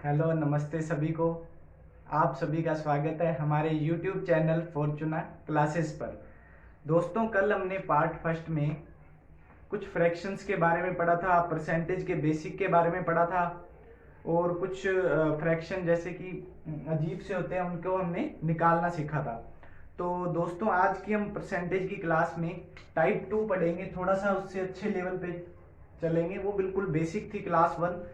Hello नमस्ते सभी को। आप सभी का स्वागत है हमारे YouTube चैनल फॉर्चूना क्लासेस पर। दोस्तों, कल हमने पार्ट फर्स्ट में कुछ फ्रैक्शंस के बारे में पढ़ा था, परसेंटेज के बेसिक के बारे में पढ़ा था और कुछ फ्रैक्शन जैसे कि अजीब से होते हैं उनको हमने निकालना सीखा था। तो दोस्तों, आज की हम परसेंटेज की क्लास में टाइप 2 पढ़ेंगे, थोड़ा सा उससे अच्छे लेवल पे चलेंगे। वो बिल्कुल बेसिक थी क्लास 1।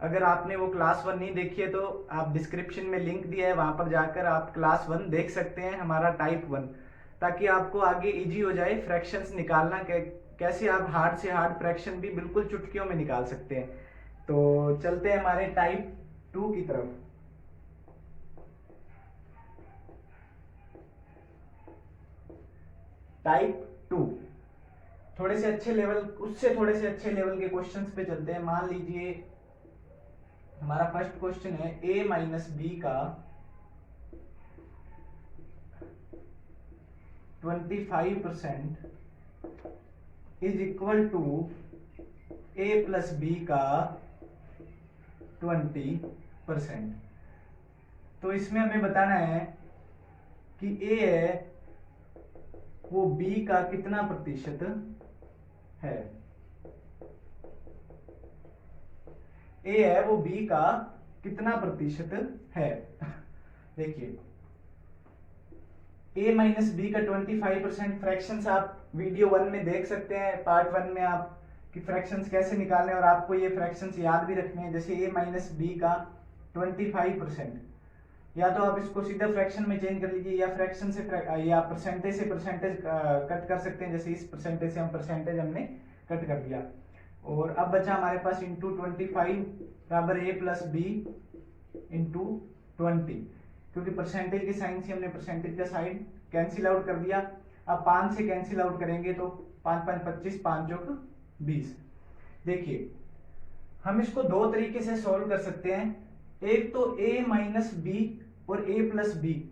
अगर आपने वो क्लास 1 नहीं देखी है तो आप डिस्क्रिप्शन में लिंक दिया है, वहां पर जाकर आप क्लास 1 देख सकते हैं, हमारा टाइप 1, ताकि आपको आगे इजी हो जाए फ्रैक्शंस निकालना। कैसे आप हार्ड से हार्ड फ्रैक्शन भी बिल्कुल चुटकियों में निकाल सकते हैं। तो चलते हैं हमारे टाइप 2 की तरफ। टाइप 2 थोड़े से अच्छे लेवल, उससे थोड़े से अच्छे लेवल के क्वेश्चंस पे चलते हैं। मान लीजिए हमारा फर्स्ट क्वेश्चन है a माइनस बी का 25% is equal to a plus B का 20%। तो इसमें हमें बताना है कि a है वो b का कितना प्रतिशत है। a है वो b का कितना प्रतिशत है। देखिए, a माइनस बी का 25%। फ्रैक्शंस आप वीडियो 1 में देख सकते हैं, पार्ट 1 में आप कि फ्रैक्शंस कैसे निकालने, और आपको ये फ्रैक्शंस याद भी रखने हैं। जैसे a माइनस बी का 25%, या तो आप इसको सीधा फ्रैक्शन में चेंज कर लीजिए, या फ्रैक्शन से या परसेंटेज से परसेंटेज कट कर सकते हैं। जैसे इस परसेंटेज से हम परसेंटेज हमने कट कर दिया, और अब बचा हमारे पास इंटू 25 बराबर a प्लस बी इंटू 20। क्योंकि परसेंटेज के साइन से हमने परसेंटेज का साइन कैंसिल आउट कर दिया। अब 5 से कैंसिल आउट करेंगे तो 5 5 25, 5 जोक 20। देखिए, हम इसको दो तरीके से सॉल्व कर सकते हैं। एक तो a माइनस बी और a प्लस बी,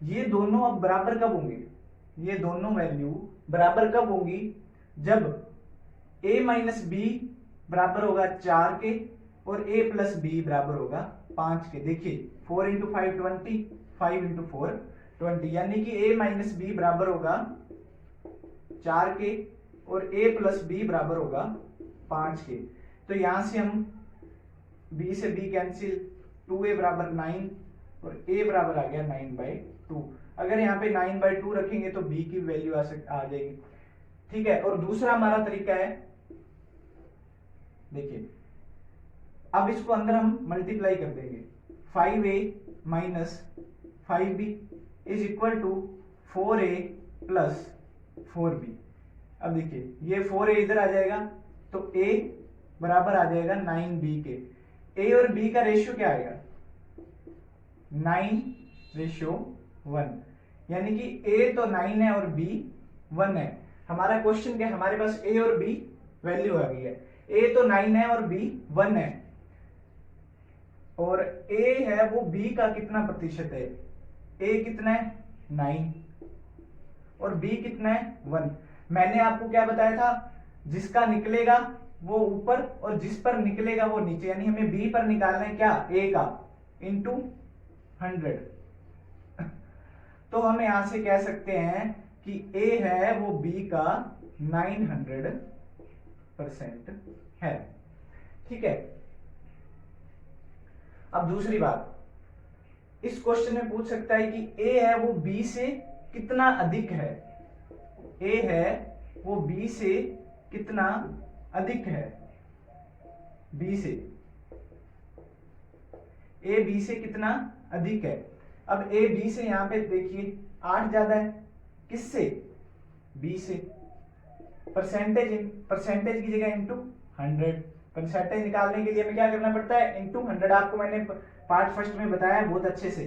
ये दोनों अब बराबर कब होंगे, ये दोनों वैल्यू बराबर कब होंगी, जब a माइनस बी बराबर होगा 4 के और a प्लस बी बराबर होगा 5 के। देखिए, 4 इंटू 5 20, 5 इंटू 4 20, यानी कि a माइनस बी बराबर होगा 4 के और a प्लस बी बराबर होगा 5 के। तो यहां से हम b से b कैंसिल, 2a बराबर 9 और a बराबर आ गया 9/2। अगर यहाँ पे 9/2 रखेंगे तो b की वैल्यू आ जाएगी। ठीक है, और दूसरा हमारा तरीका है, देखिए, अब इसको अंदर हम मल्टीप्लाई कर देंगे। 5a minus 5b is equal to 4a plus 4b। अब देखिए, ये 4a इधर आ जाएगा तो a बराबर आ जाएगा 9b के। a और b का रेशियो क्या आएगा, 9:1, यानी कि a तो 9 है और b 1 है। हमारा क्वेश्चन क्या है, हमारे पास a और b वैल्यू आ गई है। a तो 9 है और b 1 है, और a है वो b का कितना प्रतिशत है। a कितना है 9 और b कितना है 1। मैंने आपको क्या बताया था, जिसका निकलेगा वो ऊपर और जिस पर निकलेगा वो नीचे, यानी हमें b पर निकालना है क्या, a का इंटू 100। तो हम यहां से कह सकते हैं कि a है वो b का 900% है। ठीक है, अब दूसरी बात, इस क्वेश्चन में पूछ सकता है कि a है वो b से कितना अधिक है। a है वो b से कितना अधिक है, b से a b से कितना अधिक है। अब a b से यहां पे देखिए 8 ज्यादा है, किससे, b से। परसेंटेज की जगह इंटू 100। परसेंटेज निकालने के लिए हमें क्या करना पड़ता है, इंटू 100। आपको मैंने पार्ट फर्स्ट में बताया बहुत अच्छे से।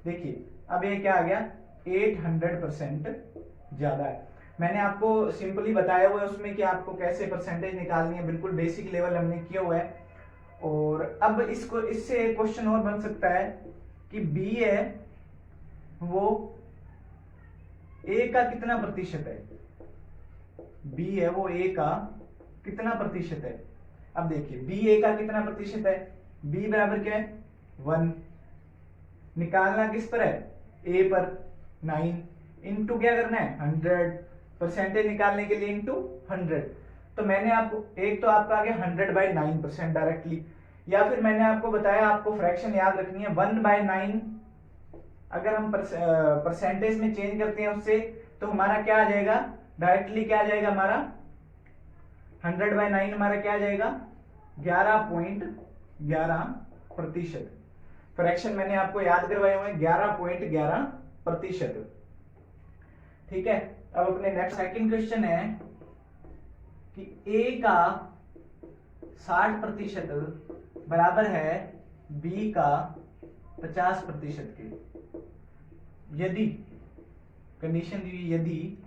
देखिए, अब ये क्या आ गया, 800% ज्यादा है। मैंने आपको सिंपली बताया हुआ है उसमें कि आपको कैसे परसेंटेज निकालनी है, बिल्कुल बेसिक लेवल हमने किया हुआ है। और अब इसको, इससे एक क्वेश्चन और बन सकता है कि b है वो a का कितना प्रतिशत है, b है वो a का कितना प्रतिशत है। अब देखिए, b a का कितना प्रतिशत है, b बराबर क्या है 1 निकालना किस पर है, ए पर 9 इनटू क्या करना है 100, परसेंटेज निकालने के लिए इनटू 100। तो मैंने आपको एक तो आपका आ गया 100/9% डायरेक्टली, या फिर मैंने आपको बताया आपको फ्रैक्शन याद रखनी है 1/9 अगर हम परसेंटेज में चेंज करते हैं उससे तो हमारा क्या आ जाएगा, डायरेक्टली क्या आ जाएगा हमारा 100/9 हमारा क्या आ जाएगा 11.11%। फ्रैक्शन मैंने आपको याद करवाए हुए 11.11%। ठीक है, अब अपने नेक्स्ट सेकंड क्वेश्चन है कि ए का 60% बराबर है बी का 50% के। यदि कंडीशन दी हुई, यदि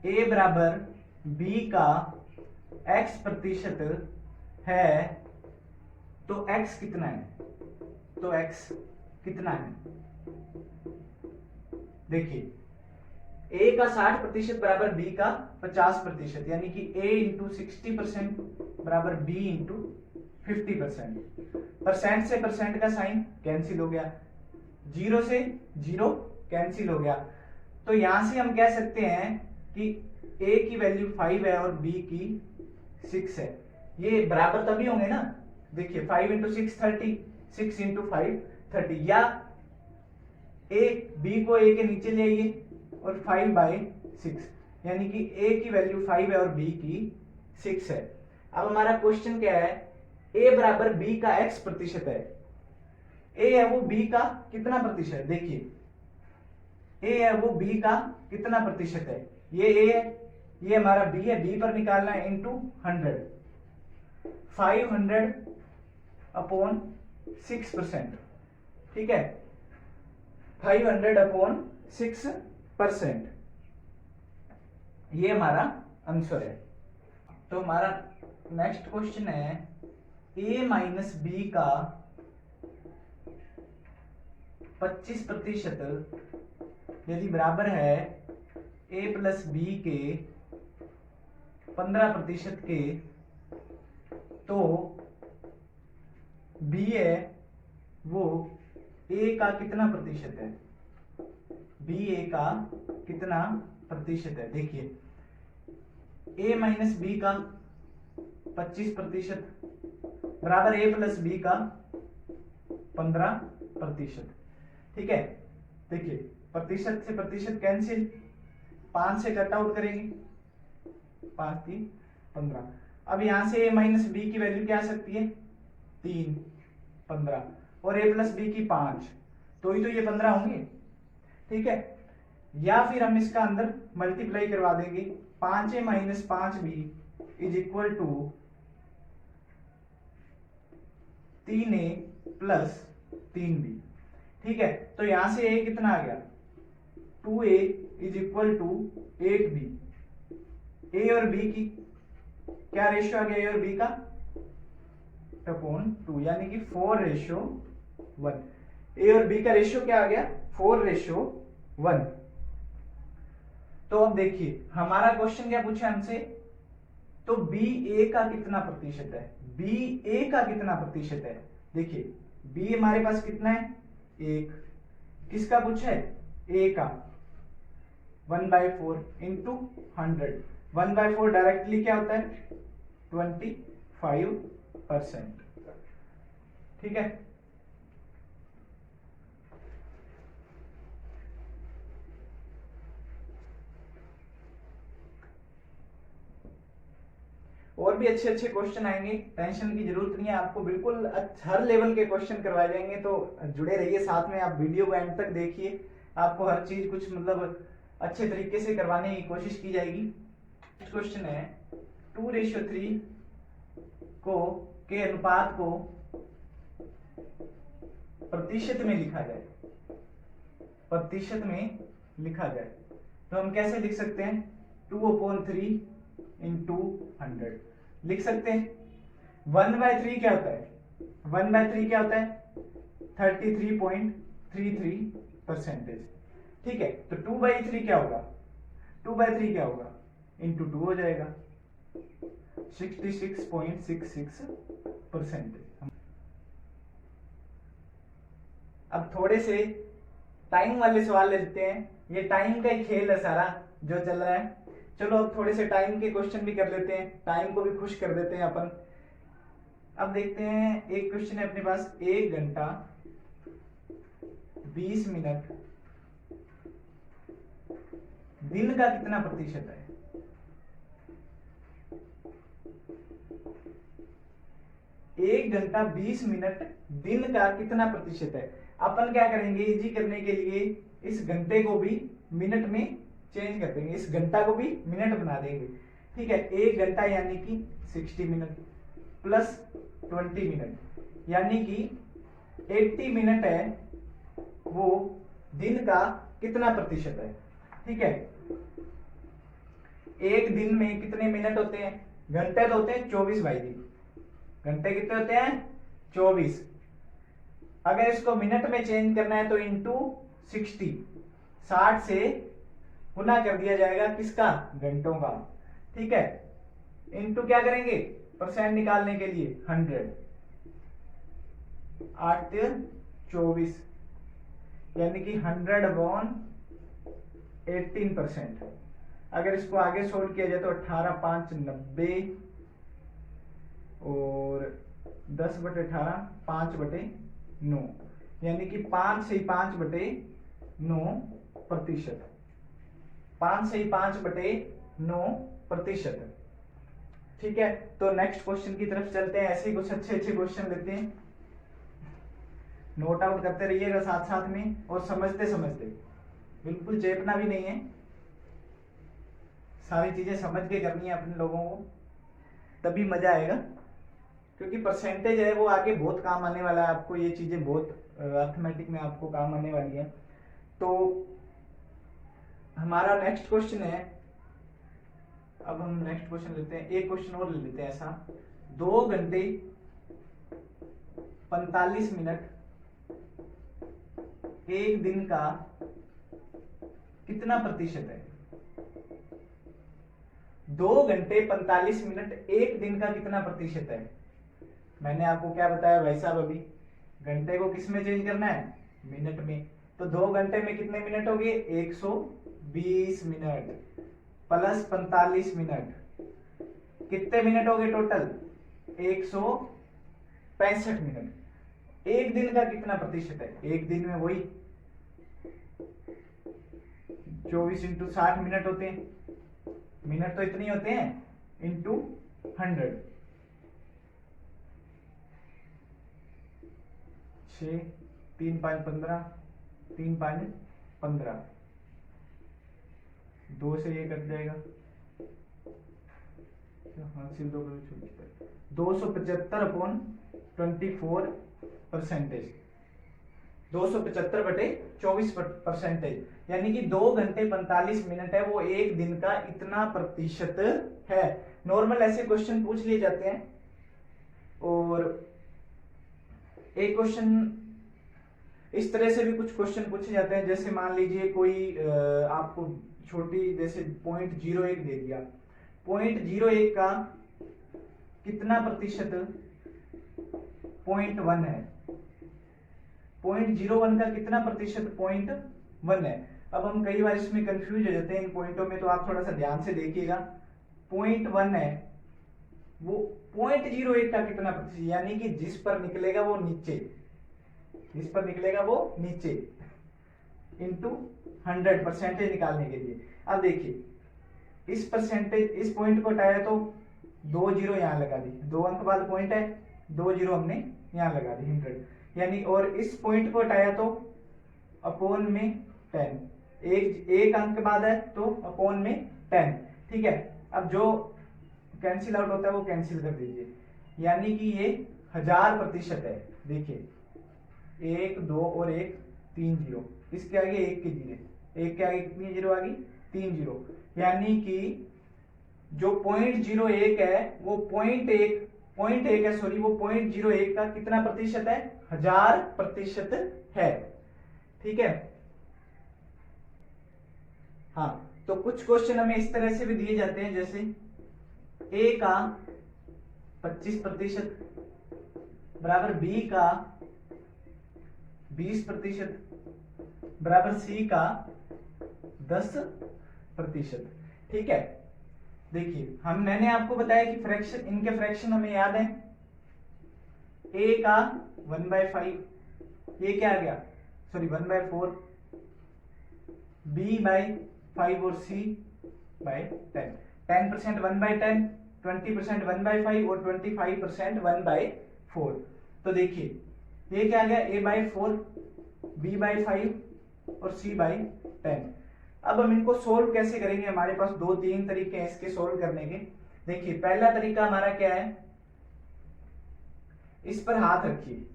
ए बराबर बी का x% है तो x कितना है, तो x कितना है। देखिए a का 60% बराबर b का 50%, यानी कि a इंटू 60% बराबर b इंटू 50%। परसेंट से परसेंट का साइन कैंसिल हो गया, 0 से 0 कैंसिल हो गया। तो यहां से हम कह सकते हैं कि a की वैल्यू 5 है और b की 6 है। ये बराबर तभी होंगे ना, देखिए 5 इंटू 6 30, 6 इंटू 5 30, या a b को a के नीचे ले आइए और 5/6, यानी कि a की वैल्यू 5 है और b की 6 है। अब हमारा क्वेश्चन क्या है, a बराबर b का x% है, a है वो b का कितना प्रतिशत है, देखिए a है वो b का कितना प्रतिशत है, ये a है, ये हमारा b है, b पर निकालना है इंटू 100, 500/6%। ठीक है, 500/6%, ये हमारा आंसर है। तो हमारा नेक्स्ट क्वेश्चन है a माइनस बी का 25% यदि बराबर है a प्लस बी के 15% के, तो b है वो a का कितना प्रतिशत है, b a का कितना प्रतिशत है। देखिए a माइनस बी का 25% बराबर a प्लस बी का 15%। ठीक है, देखिए प्रतिशत से प्रतिशत कैंसिल, 5 से कट आउट करेंगे, 5 3 15। अब यहां से a माइनस बी की वैल्यू क्या आ सकती है 3 15 और a प्लस बी की 5, तो ही तो ये 15 होंगे। ठीक है, या फिर हम इसका अंदर मल्टीप्लाई करवा देंगे, 5a minus 5b is equal to 3a plus 3b। ठीक है, तो यहां से a कितना आ गया 2a is equal to 8b। a और b की क्या रेशियो आ गया, a और b का अपॉन 2, यानी कि 4:1। a और b का रेशियो क्या आ गया 4:1। तो अब देखिए हमारा क्वेश्चन क्या पूछा हमसे, तो b a का कितना प्रतिशत है, b a का कितना प्रतिशत है। देखिए b हमारे पास कितना है 1, किसका पूछा है a का 1/4 इंटू 100, 1/4 डायरेक्टली क्या होता है 25%। ठीक है, और भी अच्छे अच्छे क्वेश्चन आएंगे, टेंशन की जरूरत नहीं है आपको, बिल्कुल हर लेवल के क्वेश्चन करवाए जाएंगे। तो जुड़े रहिए साथ में, आप वीडियो को एंड तक देखिए, आपको हर चीज कुछ मतलब अच्छे तरीके से करवाने की कोशिश की जाएगी। क्वेश्चन है 2:3 को के अनुपात को प्रतिशत में लिखा जाए, प्रतिशत में लिखा जाए तो हम कैसे लिख सकते हैं 2/3 इंटू 100 लिख सकते हैं। 1/3 क्या होता है, 1/3 क्या होता है 33.33%। ठीक है, तो 2/3 क्या होगा, 2/3 क्या होगा इंटू 2 हो जाएगा 66.66%। अब थोड़े से टाइम वाले सवाल लेते हैं, ये टाइम का ही खेल है सारा जो चल रहा है। चलो अब थोड़े से टाइम के क्वेश्चन भी कर लेते हैं, टाइम को भी खुश कर देते हैं अपन। अब देखते हैं, एक क्वेश्चन है अपने पास, 1 घंटा 20 मिनट दिन का कितना प्रतिशत है? 1 घंटा 20 मिनट दिन का कितना प्रतिशत है? अपन क्या करेंगे, इजी करने के लिए इस घंटे को भी मिनट में चेंज कर देंगे, इस घंटा को भी मिनट बना देंगे। ठीक है, 1 घंटा यानी कि 60 मिनट प्लस 20 मिनट यानी कि 80 मिनट है, वो दिन का कितना प्रतिशत है? ठीक है, एक दिन में कितने मिनट होते हैं? घंटे तो होते हैं 24 भाई जी, घंटे कितने होते हैं? 24। अगर इसको मिनट में चेंज करना है तो इंटू 60, 60 से गुना कर दिया जाएगा किसका? घंटों का। ठीक है, इंटू क्या करेंगे परसेंट निकालने के लिए? 100, 8 24 यानी कि 100/18%। अगर इसको आगे सोल्व किया जाए तो 18 5 90 और 10/18 5/9 यानी कि 5 से 5/9%। 5 से 5/9%। ठीक है, तो नेक्स्ट क्वेश्चन की तरफ चलते हैं। ऐसे ही कुछ अच्छे अच्छे क्वेश्चन लेते हैं, नोट आउट करते रहिएगा साथ साथ में, और समझते समझते, बिल्कुल चेपना भी नहीं है, सारी चीजें समझ के करनी है अपने लोगों को, तभी मजा आएगा। क्योंकि परसेंटेज है वो आगे बहुत काम आने वाला है आपको, ये चीजें बहुत अर्थमेटिक में आपको काम आने वाली है। तो हमारा नेक्स्ट क्वेश्चन है, अब हम नेक्स्ट क्वेश्चन लेते हैं, एक क्वेश्चन और ले लेते हैं ऐसा। 2 घंटे 45 मिनट एक दिन का कितना प्रतिशत है? 2 घंटे 45 मिनट एक दिन का कितना प्रतिशत है? मैंने आपको क्या बताया भाई साहब, अभी घंटे को किस में चेंज करना है? मिनट में। तो 2 घंटे में कितने मिनट हो गए? 120 मिनट प्लस 45 मिनट, कितने मिनट हो गए टोटल? 165 मिनट। एक दिन का कितना प्रतिशत है? एक दिन में वही 24 इंटू 60 मिनट होते हैं, मिनट तो इतने होते हैं, इंटू 100, 6 3 5 15, 3 5 15, 2 से ये कट जाएगा, हासिल 275/24%, 275/24%, यानी कि 2 घंटे 45 मिनट है, वो एक दिन का इतना प्रतिशत है। नॉर्मल ऐसे क्वेश्चन पूछ लिए जाते हैं। और एक क्वेश्चन इस तरह से भी कुछ क्वेश्चन पूछे जाते हैं, जैसे मान लीजिए कोई आपको छोटी जैसे 0.01 दे दिया, 0.01 का कितना प्रतिशत 0.1 है, 0.01 का कितना प्रतिशत 0.1 है। अब हम कई बार इसमें कंफ्यूज हो जाते हैं इन पॉइंटों में, तो आप थोड़ा सा ध्यान से देखिएगा। 0.1 है, वो 0.01 का कितना प्रतिशत, यानी कि जिस पर निकलेगा वो नीचे, जिस पर निकलेगा वो नीचे, इंटू 100 परसेंटेज निकालने के लिए। अब देखिए इस परसेंटेज, इस पॉइंट को हटाया तो 2 0 यहां लगा दी, 2 अंक बाद पॉइंट है, 2 0 हमने यहां लगा दी 100, यानी, और इस पॉइंट को हटाया तो अपॉन में 10, एक अंक बाद है तो अपॉन में 10। ठीक है, अब जो कैंसिल आउट होता है वो कैंसिल कर दीजिए, यानी कि ये 1000% है। देखिए 1 2 और 1 3 0, इसके आगे 1 की जीरो, 1 के आगे कितनी जीरो आ गई? 3 जीरो, यानी कि जो 0.01 है वो 0.1 है, सॉरी, वो 0.01 का कितना प्रतिशत है? 1000% है। ठीक है, हाँ, तो कुछ क्वेश्चन हमें इस तरह से भी दिए जाते हैं, जैसे ए का 25% बराबर बी का 20% बराबर सी का 10%। ठीक है, देखिए मैंने आपको बताया कि फ्रैक्शन, इनके फ्रैक्शन हमें याद है, ए का 1/5, ये क्या आ गया, सॉरी 1/4, बी बाई 5 और सी बाई 10। 10% 1/10, 20% 1/5 और 25% 1/4। तो देखिए ये क्या आ गया, a/4, b/5 और c/10। अब हम इनको सोल्व कैसे करेंगे, हमारे पास 2-3 तरीके हैं इसके सोल्व करने के। देखिए पहला तरीका हमारा क्या है, इस पर हाथ रखिए।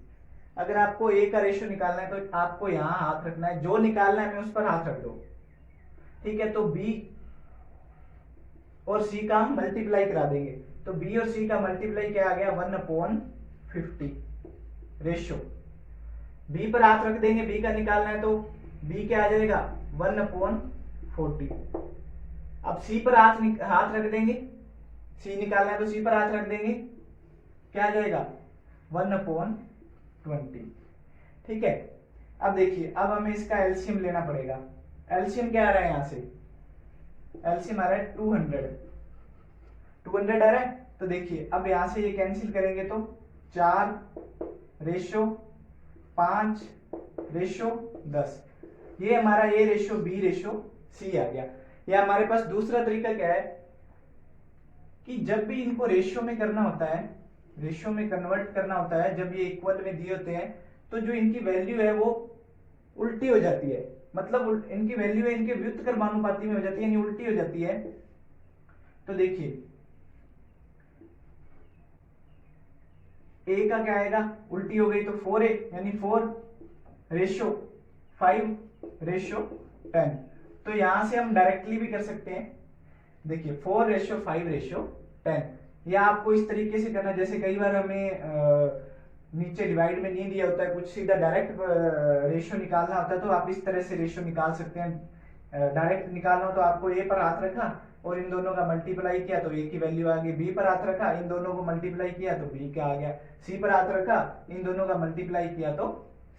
अगर आपको a का रेशियो निकालना है तो आपको यहां हाथ रखना है, जो निकालना है मैं उस पर हाथ रख दो। ठीक है, तो b और c का हम मल्टीप्लाई करा देंगे, तो b और c का मल्टीप्लाई क्या आ गया, 1/50 रेशियो। b पर हाथ रख देंगे, b का निकालना है तो b क्या आ जाएगा, 1/40। अब c पर हाथ रख देंगे, c निकालना है तो c पर हाथ रख देंगे, क्या आ जाएगा, 1/20। ठीक है, अब देखिए अब हमें इसका एलसीएम लेना पड़ेगा। एलसीएम क्या आ रहा है, यहां से एलसीएम आ रहा है 200 आ रहा है। तो देखिए अब यहां से ये कैंसिल करेंगे तो 4/5/10, ये हमारा A ratio B ratio C आ गया। या हमारे पास दूसरा तरीका क्या है कि जब भी इनको रेशियो में करना होता है, रेशियो में कन्वर्ट करना होता है, जब ये इक्वल में दिए होते हैं तो जो इनकी वैल्यू है वो उल्टी हो जाती है, मतलब इनकी वैल्यू है इनके व्युत्क्रमानुपाती में हो जाती है, यानी उल्टी हो जाती है। तो देखिए ए का क्या आएगा, उल्टी हो गई तो 4a, यानी 4/5/10। तो यहां से हम डायरेक्टली भी कर सकते हैं, देखिए 4/5/10, या आपको इस तरीके से करना, जैसे कई बार हमें नीचे डिवाइड में नहीं दिया होता है कुछ, सीधा डायरेक्ट रेशियो निकालना होता है, तो आप इस तरह से रेशियो निकाल सकते हैं। डायरेक्ट निकालना हो तो आपको ए पर हाथ रखा और इन दोनों का मल्टीप्लाई किया तो ए की वैल्यू आ गई, बी पर हाथ रखा, इन दोनों को मल्टीप्लाई किया तो बी का आ गया, सी पर हाथ रखा, इन दोनों का मल्टीप्लाई किया तो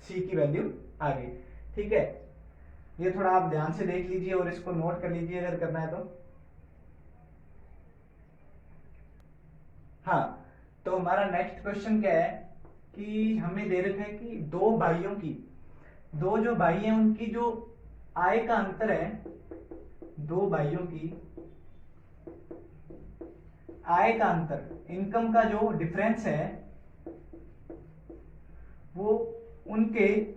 सी की वैल्यू आ गई। ठीक है, ये थोड़ा आप ध्यान से देख लीजिए और इसको नोट कर लीजिए अगर करना है तो। हाँ, तो हमारा नेक्स्ट क्वेश्चन क्या है कि हमें दे रखा है कि दो भाइयों की, दो जो भाई हैं उनकी जो आय का अंतर है, दो भाइयों की आय का अंतर, इनकम का जो डिफरेंस है वो उनके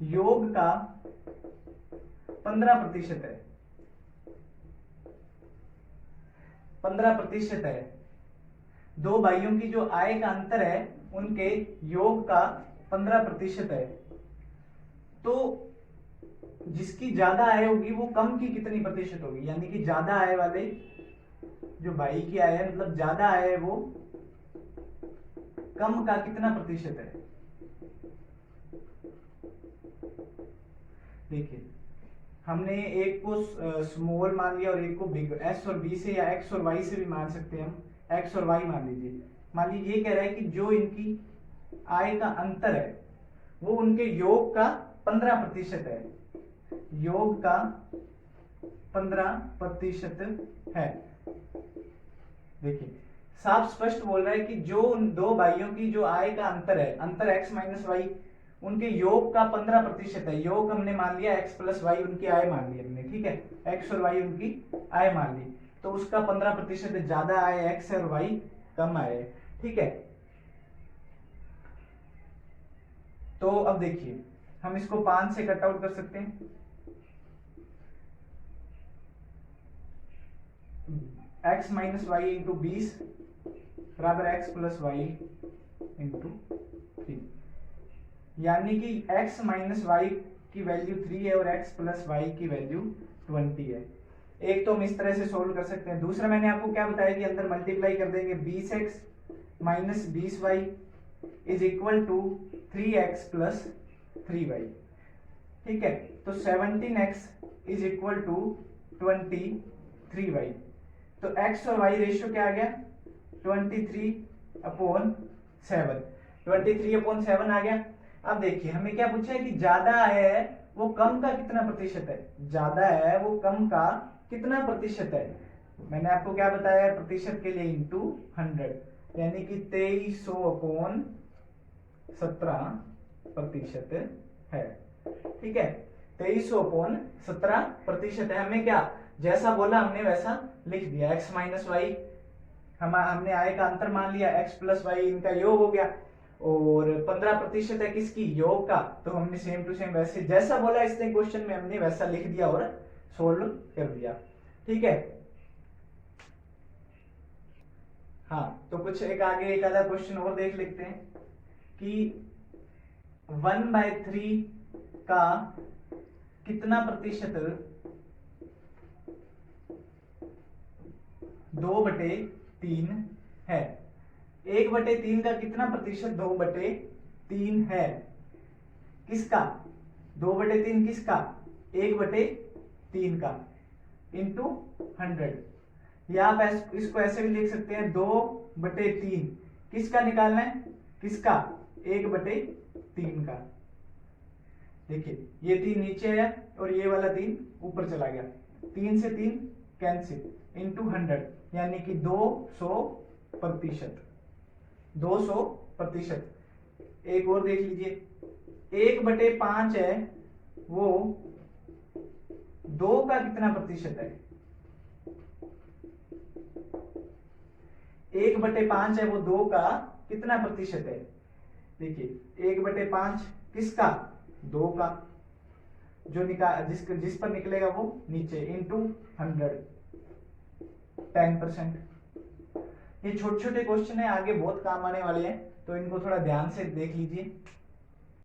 योग का 15% है, 15% है। दो भाइयों की जो आय का अंतर है उनके योग का 15% है। तो जिसकी ज्यादा आय होगी वो कम की कितनी प्रतिशत होगी, यानी कि ज्यादा आय वाले जो भाई की आय है, मतलब ज्यादा आय है वो कम का कितना प्रतिशत है। देखिए हमने एक को स्मॉल मान लिया और एक को बिग, एस और बी से या एक्स और वाई से भी मान सकते हैं हम, एक्स और वाई मान लीजिए। मान लीजिए ये कह रहा है कि जो इनकी आय का अंतर है वो उनके योग का 15% है, योग का 15% है। देखिए साफ स्पष्ट बोल रहा है कि जो उन दो भाइयों की जो आय का अंतर है, अंतर x माइनस वाई, उनके योग का 15% है। योग हमने मान लिया x प्लस वाई, उनकी आय मान ली हमने, ठीक है, x और y उनकी आय मान ली, तो उसका 15% ज्यादा आय x और y कम आय है। ठीक है, तो अब देखिए हम इसको 5 से कट आउट कर सकते हैं, x माइनस वाई इंटू 20 बराबर x प्लस वाई इंटू 3, यानी कि x माइनस वाई की वैल्यू 3 है और x प्लस वाई की वैल्यू 20 है। एक तो हम इस तरह से सोल्व कर सकते हैं। दूसरा मैंने आपको क्या बताया कि अंदर मल्टीप्लाई कर देंगे, 20x minus 20y is equal to 3x plus 3y। ठीक है, तो 17x is equal to 23y। तो x और y रेशियो क्या आ गया, 23/7, 23/7 आ गया। अब देखिए हमें क्या पूछा है कि ज्यादा है वो कम का कितना प्रतिशत है, ज्यादा है वो कम का कितना प्रतिशत है। मैंने आपको क्या बताया है प्रतिशत के लिए इंटू 100, यानी कि 2300/17% है। ठीक है, 2300/17% है। हमें क्या जैसा बोला हमने वैसा लिख दिया, x माइनस वाई हमने आय का अंतर मान लिया, x प्लस वाई इनका योग हो गया, और 15% है किसकी, योग का, तो हमने सेम टू सेम वैसे जैसा बोला इसने क्वेश्चन में हमने वैसा लिख दिया और सोल्व कर दिया। ठीक है, हाँ तो कुछ एक आगे एक आधा क्वेश्चन और देख लेते हैं कि 1/3 का कितना प्रतिशत 2/3 है। 1/3 का कितना प्रतिशत 2/3 है, किसका 2/3 किसका 1/3 का इंटू 100, या आप इसको ऐसे भी लिख सकते हैं 2/3 किसका निकालना है, किसका 1/3 का। देखिए ये 3 नीचे है और ये वाला 3 ऊपर चला गया, 3 से 3 कैंसिल इंटू 100, यानी कि 200%। 200%। एक और देख लीजिए, 1/5 है वो 2 का कितना प्रतिशत है, 1/5 है वो 2 का कितना प्रतिशत है। देखिए 1/5 किसका, 2 का, जो जिस पर निकलेगा वो नीचे इंटू 100, 10%। ये छोटे छोटे क्वेश्चन है, आगे बहुत काम आने वाले हैं, तो इनको थोड़ा ध्यान से देख लीजिए।